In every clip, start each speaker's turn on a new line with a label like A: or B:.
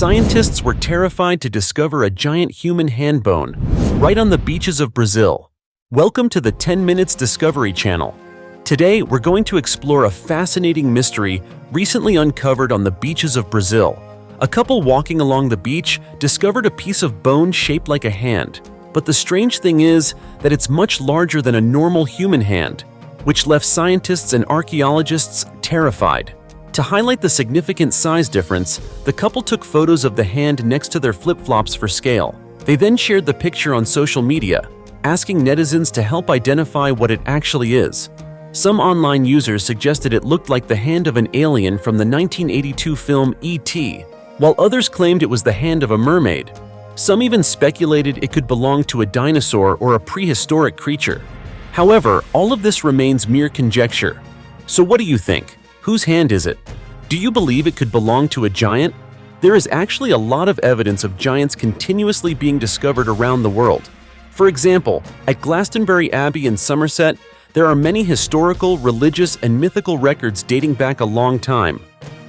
A: Scientists were terrified to discover a giant human hand bone right on the beaches of Brazil. Welcome to the 10 Minutes Discovery Channel. Today, we're going to explore a fascinating mystery recently uncovered on the beaches of Brazil. A couple walking along the beach discovered a piece of bone shaped like a hand. But the strange thing is that it's much larger than a normal human hand, which left scientists and archaeologists terrified. To highlight the significant size difference, the couple took photos of the hand next to their flip-flops for scale. They then shared the picture on social media, asking netizens to help identify what it actually is. Some online users suggested it looked like the hand of an alien from the 1982 film E.T., while others claimed it was the hand of a mermaid. Some even speculated it could belong to a dinosaur or a prehistoric creature. However, all of this remains mere conjecture. So what do you think? Whose hand is it? Do you believe it could belong to a giant? There is actually a lot of evidence of giants continuously being discovered around the world. For example, at Glastonbury Abbey in Somerset, there are many historical, religious, and mythical records dating back a long time.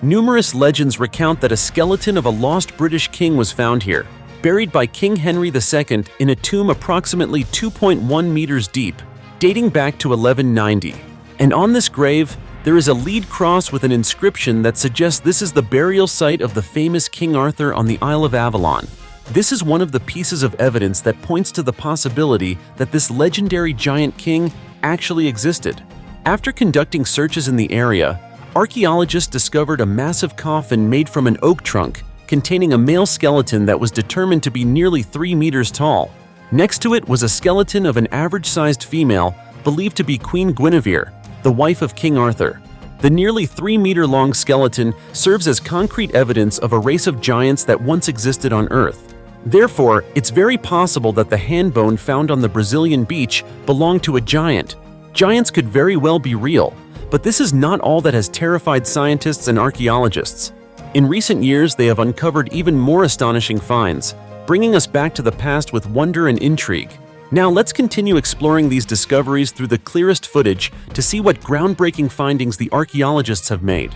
A: Numerous legends recount that a skeleton of a lost British king was found here, buried by King Henry II in a tomb approximately 2.1 meters deep, dating back to 1190. And on this grave, there is a lead cross with an inscription that suggests this is the burial site of the famous King Arthur on the Isle of Avalon. This is one of the pieces of evidence that points to the possibility that this legendary giant king actually existed. After conducting searches in the area, archaeologists discovered a massive coffin made from an oak trunk containing a male skeleton that was determined to be nearly 3 meters tall. Next to it was a skeleton of an average-sized female believed to be Queen Guinevere, the wife of King Arthur. The nearly 3-meter-long skeleton serves as concrete evidence of a race of giants that once existed on Earth. Therefore, it's very possible that the hand bone found on the Brazilian beach belonged to a giant. Giants could very well be real, but this is not all that has terrified scientists and archaeologists. In recent years, they have uncovered even more astonishing finds, bringing us back to the past with wonder and intrigue. Now let's continue exploring these discoveries through the clearest footage to see what groundbreaking findings the archaeologists have made.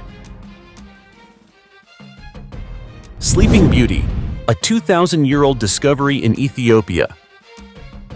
A: Sleeping Beauty, a 2,000-year-old discovery in Ethiopia.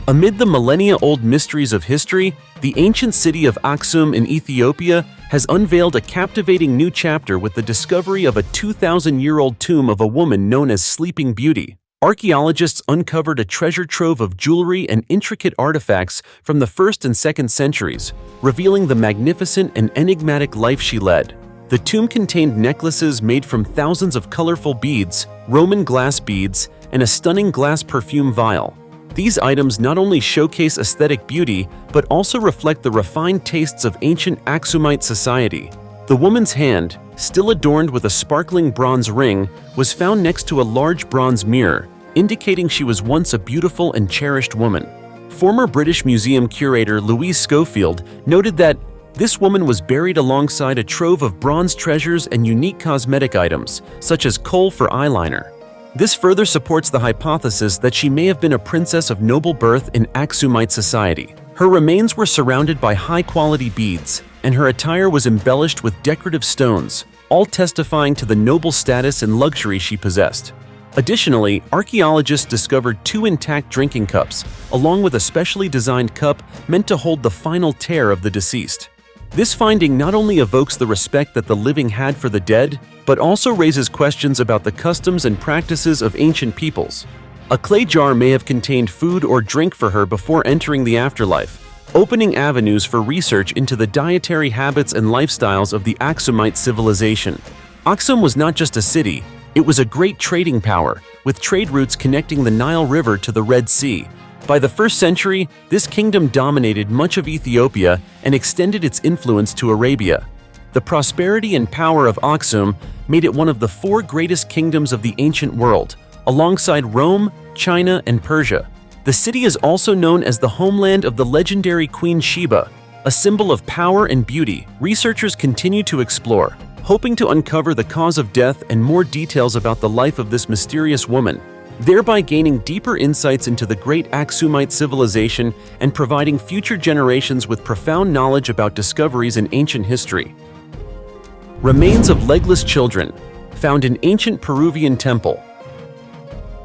A: Amid the millennia-old mysteries of history, the ancient city of Aksum in Ethiopia has unveiled a captivating new chapter with the discovery of a 2,000-year-old tomb of a woman known as Sleeping Beauty. Archaeologists uncovered a treasure trove of jewelry and intricate artifacts from the 1st and 2nd centuries, revealing the magnificent and enigmatic life she led. The tomb contained necklaces made from thousands of colorful beads, Roman glass beads, and a stunning glass perfume vial. These items not only showcase aesthetic beauty, but also reflect the refined tastes of ancient Aksumite society. The woman's hand, still adorned with a sparkling bronze ring, was found next to a large bronze mirror, indicating she was once a beautiful and cherished woman. Former British Museum curator Louise Schofield noted that this woman was buried alongside a trove of bronze treasures and unique cosmetic items, such as kohl for eyeliner. This further supports the hypothesis that she may have been a princess of noble birth in Aksumite society. Her remains were surrounded by high-quality beads, and her attire was embellished with decorative stones, all testifying to the noble status and luxury she possessed. Additionally, archaeologists discovered 2 intact drinking cups, along with a specially designed cup meant to hold the final tear of the deceased. This finding not only evokes the respect that the living had for the dead, but also raises questions about the customs and practices of ancient peoples. A clay jar may have contained food or drink for her before entering the afterlife, opening avenues for research into the dietary habits and lifestyles of the Aksumite civilization. Aksum was not just a city, it was a great trading power, with trade routes connecting the Nile River to the Red Sea. By the 1st century, this kingdom dominated much of Ethiopia and extended its influence to Arabia. The prosperity and power of Aksum made it one of the 4 greatest kingdoms of the ancient world, alongside Rome, China, and Persia. The city is also known as the homeland of the legendary Queen Sheba, a symbol of power and beauty. Researchers continue to explore, hoping to uncover the cause of death and more details about the life of this mysterious woman, thereby gaining deeper insights into the great Aksumite civilization and providing future generations with profound knowledge about discoveries in ancient history. Remains of legless children, found in ancient Peruvian temple.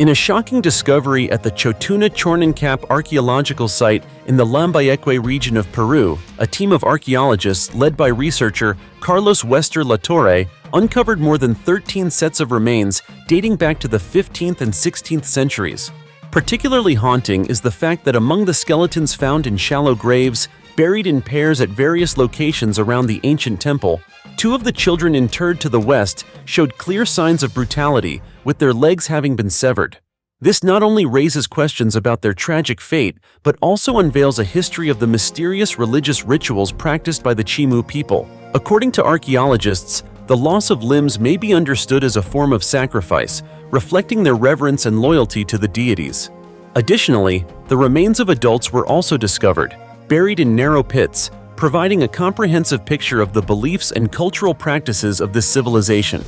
A: In a shocking discovery at the Chotuna Chornancap archaeological site in the Lambayeque region of Peru, a team of archaeologists led by researcher Carlos Wester Latorre uncovered more than 13 sets of remains dating back to the 15th and 16th centuries. Particularly haunting is the fact that among the skeletons found in shallow graves, buried in pairs at various locations around the ancient temple, two of the children interred to the west showed clear signs of brutality, with their legs having been severed. This not only raises questions about their tragic fate, but also unveils a history of the mysterious religious rituals practiced by the Chimu people. According to archaeologists, the loss of limbs may be understood as a form of sacrifice, reflecting their reverence and loyalty to the deities. Additionally, the remains of adults were also discovered, buried in narrow pits, providing a comprehensive picture of the beliefs and cultural practices of this civilization.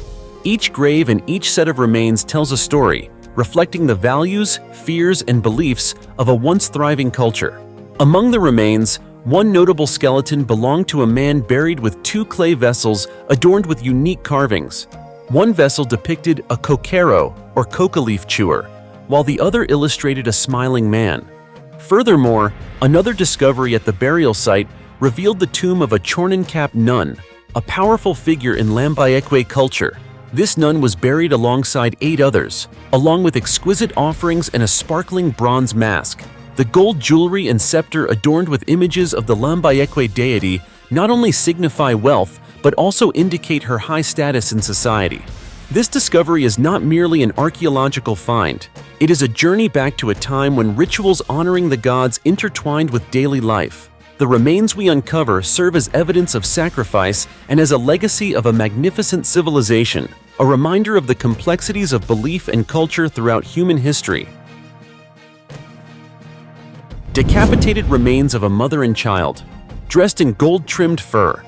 A: Each grave and each set of remains tells a story, reflecting the values, fears, and beliefs of a once thriving culture. Among the remains, one notable skeleton belonged to a man buried with two clay vessels adorned with unique carvings. One vessel depicted a coquero, or coca leaf chewer, while the other illustrated a smiling man. Furthermore, another discovery at the burial site revealed the tomb of a Chornancap nun, a powerful figure in Lambayeque culture. This nun was buried alongside 8 others, along with exquisite offerings and a sparkling bronze mask. The gold jewelry and scepter adorned with images of the Lambayeque deity not only signify wealth, but also indicate her high status in society. This discovery is not merely an archaeological find. It is a journey back to a time when rituals honoring the gods intertwined with daily life. The remains we uncover serve as evidence of sacrifice and as a legacy of a magnificent civilization, a reminder of the complexities of belief and culture throughout human history. Decapitated remains of a mother and child, dressed in gold-trimmed fur.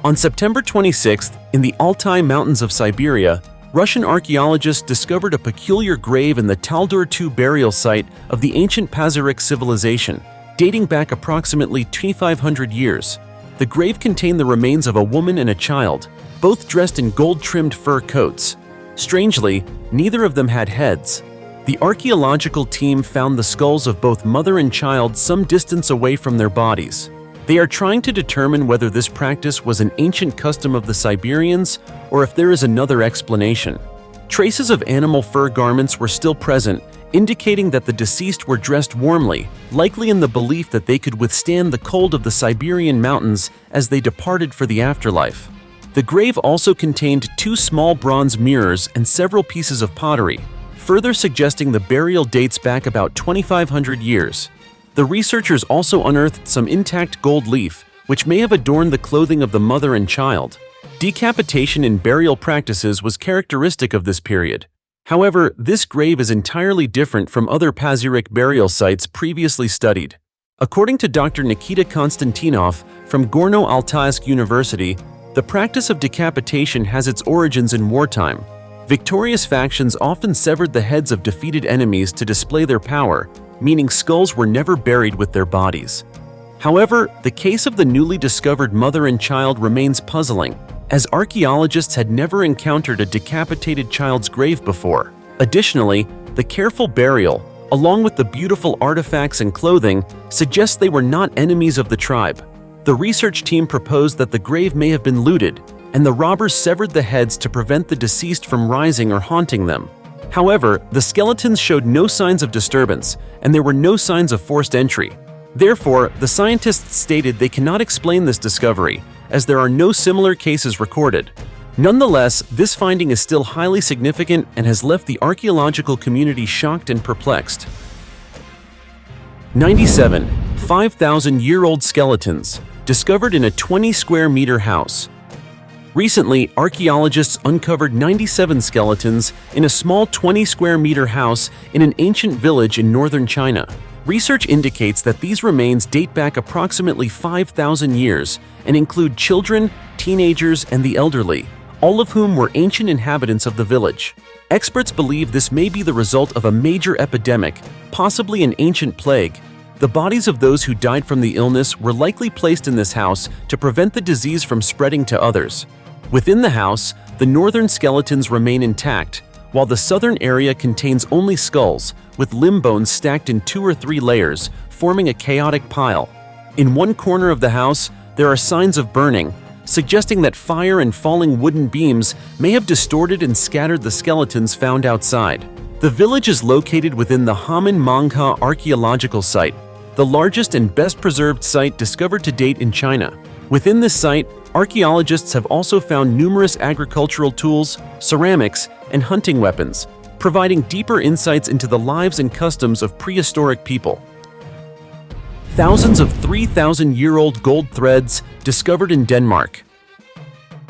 A: On September 26th, in the Altai Mountains of Siberia, Russian archaeologists discovered a peculiar grave in the Taldur II burial site of the ancient Pazyryk civilization, dating back approximately 2,500 years. The grave contained the remains of a woman and a child, both dressed in gold-trimmed fur coats. Strangely, neither of them had heads. The archaeological team found the skulls of both mother and child some distance away from their bodies. They are trying to determine whether this practice was an ancient custom of the Siberians or if there is another explanation. Traces of animal fur garments were still present, indicating that the deceased were dressed warmly, likely in the belief that they could withstand the cold of the Siberian mountains as they departed for the afterlife. The grave also contained 2 small bronze mirrors and several pieces of pottery, further suggesting the burial dates back about 2,500 years. The researchers also unearthed some intact gold leaf, which may have adorned the clothing of the mother and child. Decapitation in burial practices was characteristic of this period. However, this grave is entirely different from other Pazyryk burial sites previously studied. According to Dr. Nikita Konstantinov from Gorno-Altaysk University, the practice of decapitation has its origins in wartime. Victorious factions often severed the heads of defeated enemies to display their power, meaning skulls were never buried with their bodies. However, the case of the newly discovered mother and child remains puzzling, as archaeologists had never encountered a decapitated child's grave before. Additionally, the careful burial, along with the beautiful artifacts and clothing, suggests they were not enemies of the tribe. The research team proposed that the grave may have been looted, and the robbers severed the heads to prevent the deceased from rising or haunting them. However, the skeletons showed no signs of disturbance, and there were no signs of forced entry. Therefore, the scientists stated they cannot explain this discovery, as there are no similar cases recorded. Nonetheless, this finding is still highly significant and has left the archaeological community shocked and perplexed. 97 5,000-year-old skeletons discovered in a 20-square-meter house. Recently, archaeologists uncovered 97 skeletons in a small 20-square-meter house in an ancient village in northern China. Research indicates that these remains date back approximately 5,000 years and include children, teenagers, and the elderly, all of whom were ancient inhabitants of the village. Experts believe this may be the result of a major epidemic, possibly an ancient plague. The bodies of those who died from the illness were likely placed in this house to prevent the disease from spreading to others. Within the house, the northern skeletons remain intact, while the southern area contains only skulls, with limb bones stacked in 2 or 3 layers, forming a chaotic pile. In one corner of the house, there are signs of burning, suggesting that fire and falling wooden beams may have distorted and scattered the skeletons found outside. The village is located within the Hamen Mangha archaeological site, the largest and best-preserved site discovered to date in China. Within this site, archaeologists have also found numerous agricultural tools, ceramics, and hunting weapons, providing deeper insights into the lives and customs of prehistoric people. Thousands of 3,000-year-old gold threads discovered in Denmark.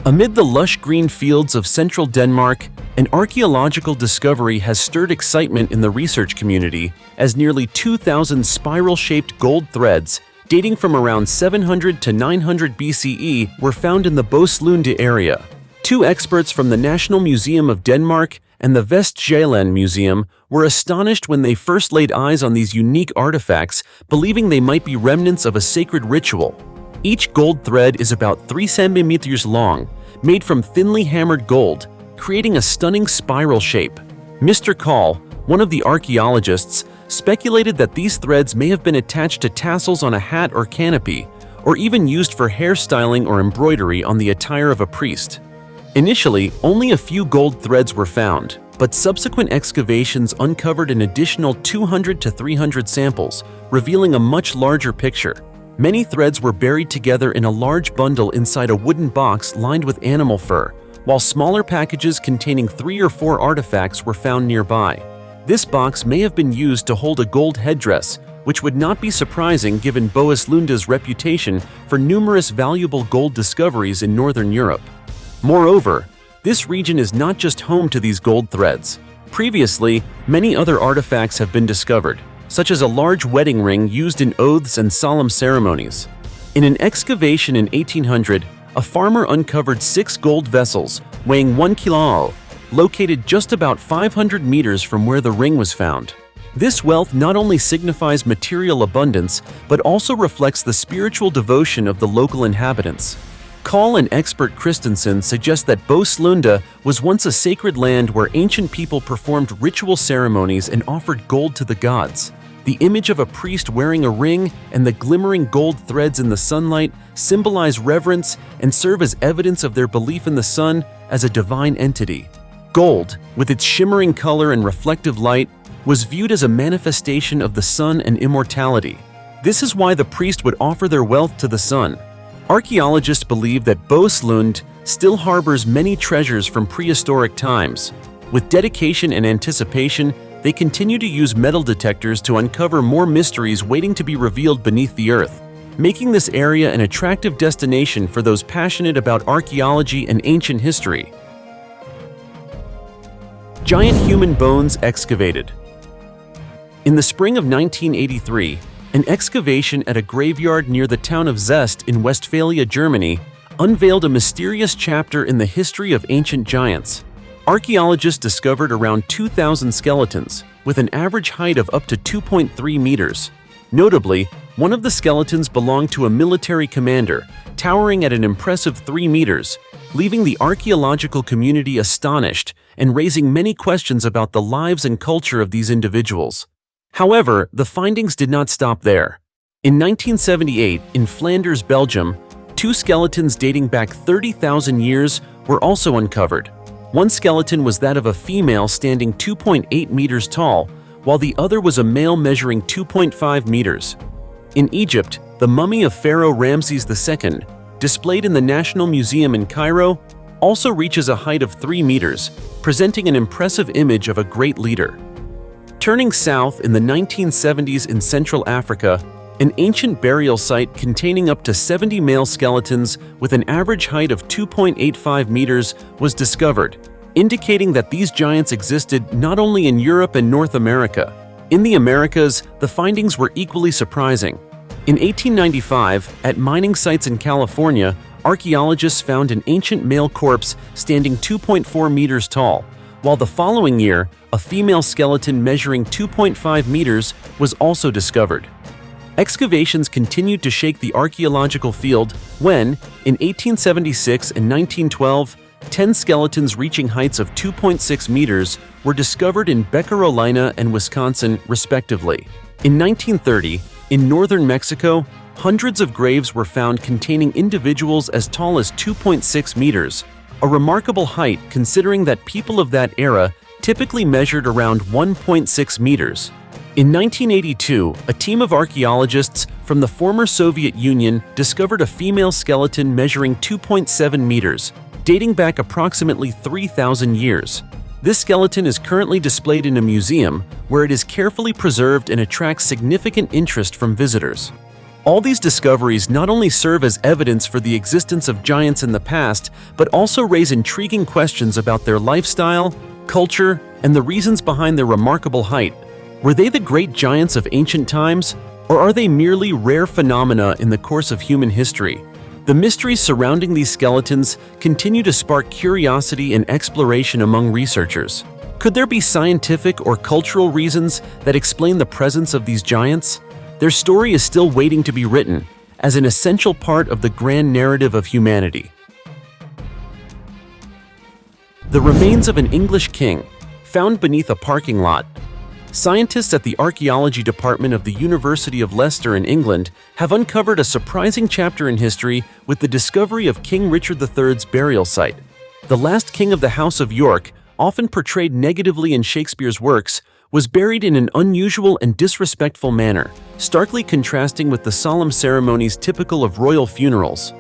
A: Amid the lush green fields of central Denmark, an archaeological discovery has stirred excitement in the research community as nearly 2,000 spiral-shaped gold threads dating from around 700 to 900 BCE were found in the Boeslunde area. 2 experts from the National Museum of Denmark and the Vestjylland Museum were astonished when they first laid eyes on these unique artifacts, believing they might be remnants of a sacred ritual. Each gold thread is about 3 centimeters long, made from thinly hammered gold, creating a stunning spiral shape. Mr. Call, one of the archaeologists, speculated that these threads may have been attached to tassels on a hat or canopy, or even used for hairstyling or embroidery on the attire of a priest. Initially, only a few gold threads were found, but subsequent excavations uncovered an additional 200 to 300 samples, revealing a much larger picture. Many threads were buried together in a large bundle inside a wooden box lined with animal fur, while smaller packages containing 3 or 4 artifacts were found nearby. This box may have been used to hold a gold headdress, which would not be surprising given Boeslunde's reputation for numerous valuable gold discoveries in Northern Europe. Moreover, this region is not just home to these gold threads. Previously, many other artifacts have been discovered, such as a large wedding ring used in oaths and solemn ceremonies. In an excavation in 1800, a farmer uncovered 6 gold vessels weighing 1 kilo, located just about 500 meters from where the ring was found. This wealth not only signifies material abundance, but also reflects the spiritual devotion of the local inhabitants. Call and expert Christensen suggest that Boeslunde was once a sacred land where ancient people performed ritual ceremonies and offered gold to the gods. The image of a priest wearing a ring and the glimmering gold threads in the sunlight symbolize reverence and serve as evidence of their belief in the sun as a divine entity. Gold, with its shimmering color and reflective light, was viewed as a manifestation of the sun and immortality. This is why the priest would offer their wealth to the sun. Archaeologists believe that Boeslunde still harbors many treasures from prehistoric times. With dedication and anticipation, they continue to use metal detectors to uncover more mysteries waiting to be revealed beneath the earth, making this area an attractive destination for those passionate about archaeology and ancient history. Giant human bones excavated. In the spring of 1983, an excavation at a graveyard near the town of Zest in Westphalia, Germany, unveiled a mysterious chapter in the history of ancient giants. Archaeologists discovered around 2,000 skeletons, with an average height of up to 2.3 meters. Notably, one of the skeletons belonged to a military commander, towering at an impressive 3 meters, leaving the archaeological community astonished and raising many questions about the lives and culture of these individuals. However, the findings did not stop there. In 1978, in Flanders, Belgium, 2 skeletons dating back 30,000 years were also uncovered. One skeleton was that of a female standing 2.8 meters tall, while the other was a male measuring 2.5 meters. In Egypt, the mummy of Pharaoh Ramses II, displayed in the National Museum in Cairo, also reaches a height of 3 meters, presenting an impressive image of a great leader. Turning south in the 1970s in Central Africa, an ancient burial site containing up to 70 male skeletons with an average height of 2.85 meters was discovered, indicating that these giants existed not only in Europe and North America. In the Americas, the findings were equally surprising. In 1895, at mining sites in California, archaeologists found an ancient male corpse standing 2.4 meters tall, while the following year, a female skeleton measuring 2.5 meters was also discovered. Excavations continued to shake the archaeological field when, in 1876 and 1912, 10 skeletons reaching heights of 2.6 meters were discovered in Carolina and Wisconsin, respectively. In 1930, in northern Mexico, hundreds of graves were found containing individuals as tall as 2.6 meters, a remarkable height considering that people of that era typically measured around 1.6 meters. In 1982, a team of archaeologists from the former Soviet Union discovered a female skeleton measuring 2.7 meters, dating back approximately 3,000 years. This skeleton is currently displayed in a museum where it is carefully preserved and attracts significant interest from visitors. All these discoveries not only serve as evidence for the existence of giants in the past, but also raise intriguing questions about their lifestyle, culture, and the reasons behind their remarkable height. Were they the great giants of ancient times, or are they merely rare phenomena in the course of human history? The mysteries surrounding these skeletons continue to spark curiosity and exploration among researchers. Could there be scientific or cultural reasons that explain the presence of these giants? Their story is still waiting to be written, as an essential part of the grand narrative of humanity. The remains of an English king, found beneath a parking lot. Scientists at the Archaeology Department of the University of Leicester in England have uncovered a surprising chapter in history with the discovery of King Richard III's burial site. The last king of the House of York, often portrayed negatively in Shakespeare's works, was buried in an unusual and disrespectful manner, starkly contrasting with the solemn ceremonies typical of royal funerals.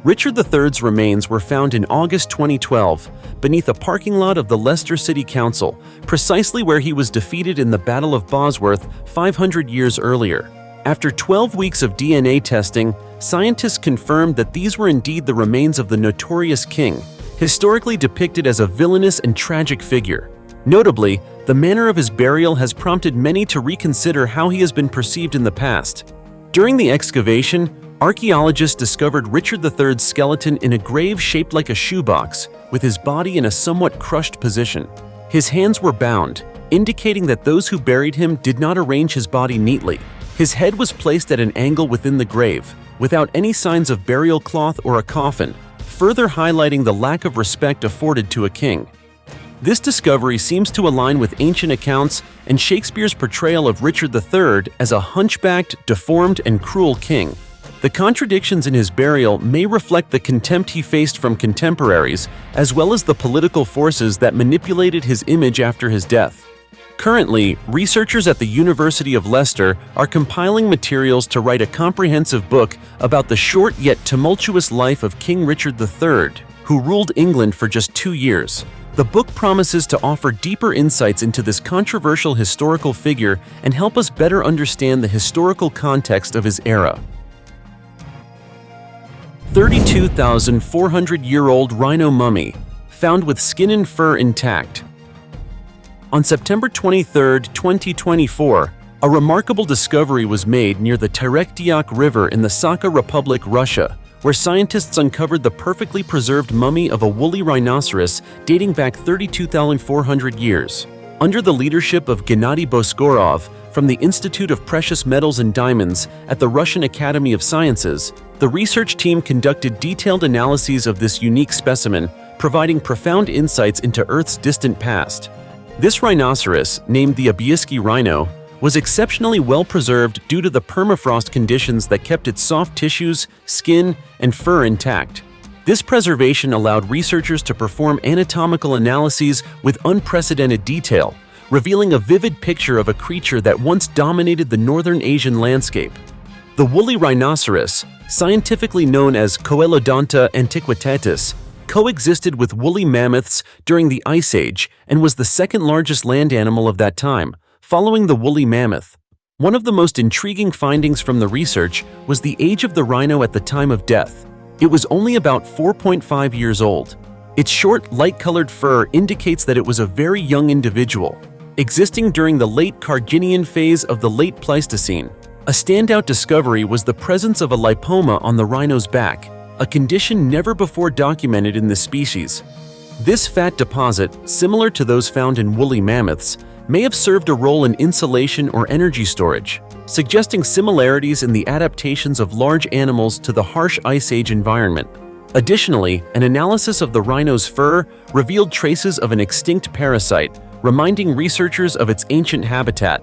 A: Richard III's remains were found in August 2012 beneath a parking lot of the Leicester City Council, precisely where he was defeated in the Battle of Bosworth 500 years earlier. After 12 weeks of DNA testing, scientists confirmed that these were indeed the remains of the notorious king, historically depicted as a villainous and tragic figure. Notably, the manner of his burial has prompted many to reconsider how he has been perceived in the past. During the excavation, archaeologists discovered Richard III's skeleton in a grave shaped like a shoebox, with his body in a somewhat crushed position. His hands were bound, indicating that those who buried him did not arrange his body neatly. His head was placed at an angle within the grave, without any signs of burial cloth or a coffin, further highlighting the lack of respect afforded to a king. This discovery seems to align with ancient accounts and Shakespeare's portrayal of Richard III as a hunchbacked, deformed, and cruel king. The contradictions in his burial may reflect the contempt he faced from contemporaries, as well as the political forces that manipulated his image after his death. Currently, researchers at the University of Leicester are compiling materials to write a comprehensive book about the short yet tumultuous life of King Richard III, who ruled England for just 2 years. The book promises to offer deeper insights into this controversial historical figure and help us better understand the historical context of his era. 32,400-year-old rhino mummy, found with skin and fur intact. On September 23, 2024, a remarkable discovery was made near the Terek River in the Sakha Republic, Russia, where scientists uncovered the perfectly preserved mummy of a woolly rhinoceros dating back 32,400 years. Under the leadership of Gennady Boskorov from the Institute of Precious Metals and Diamonds at the Russian Academy of Sciences, the research team conducted detailed analyses of this unique specimen, providing profound insights into Earth's distant past. This rhinoceros, named the Abiysky rhino, was exceptionally well preserved due to the permafrost conditions that kept its soft tissues, skin, and fur intact. This preservation allowed researchers to perform anatomical analyses with unprecedented detail, revealing a vivid picture of a creature that once dominated the northern Asian landscape. The woolly rhinoceros, scientifically known as Coelodonta antiquitatis, coexisted with woolly mammoths during the Ice Age and was the second largest land animal of that time, following the woolly mammoth. One of the most intriguing findings from the research was the age of the rhino at the time of death. It was only about 4.5 years old. Its short, light-colored fur indicates that it was a very young individual, existing during the late Carginian phase of the late Pleistocene. A standout discovery was the presence of a lipoma on the rhino's back, a condition never before documented in this species. This fat deposit, similar to those found in woolly mammoths, may have served a role in insulation or energy storage, suggesting similarities in the adaptations of large animals to the harsh Ice Age environment. Additionally, an analysis of the rhino's fur revealed traces of an extinct parasite, reminding researchers of its ancient habitat.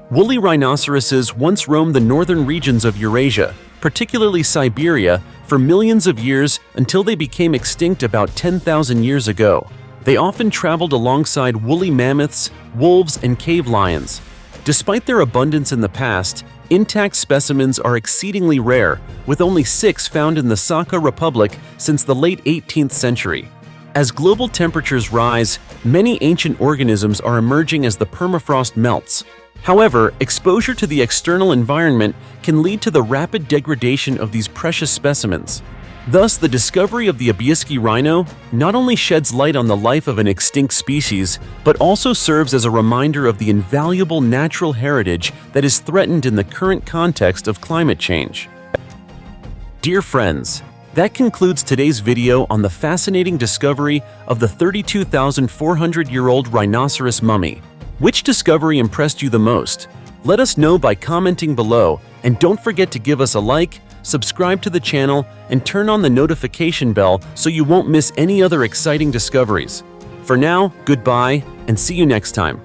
A: Woolly rhinoceroses once roamed the northern regions of Eurasia, particularly Siberia, for millions of years until they became extinct about 10,000 years ago. They often traveled alongside woolly mammoths, wolves, and cave lions. Despite their abundance in the past, intact specimens are exceedingly rare, with only 6 found in the Sakha Republic since the late 18th century. As global temperatures rise, many ancient organisms are emerging as the permafrost melts. However, exposure to the external environment can lead to the rapid degradation of these precious specimens. Thus, the discovery of the Iberian rhino not only sheds light on the life of an extinct species, but also serves as a reminder of the invaluable natural heritage that is threatened in the current context of climate change. Dear friends, that concludes today's video on the fascinating discovery of the 32,400-year-old rhinoceros mummy. Which discovery impressed you the most? Let us know by commenting below, and don't forget to give us a like, subscribe to the channel, and turn on the notification bell so you won't miss any other exciting discoveries. For now, goodbye, and see you next time.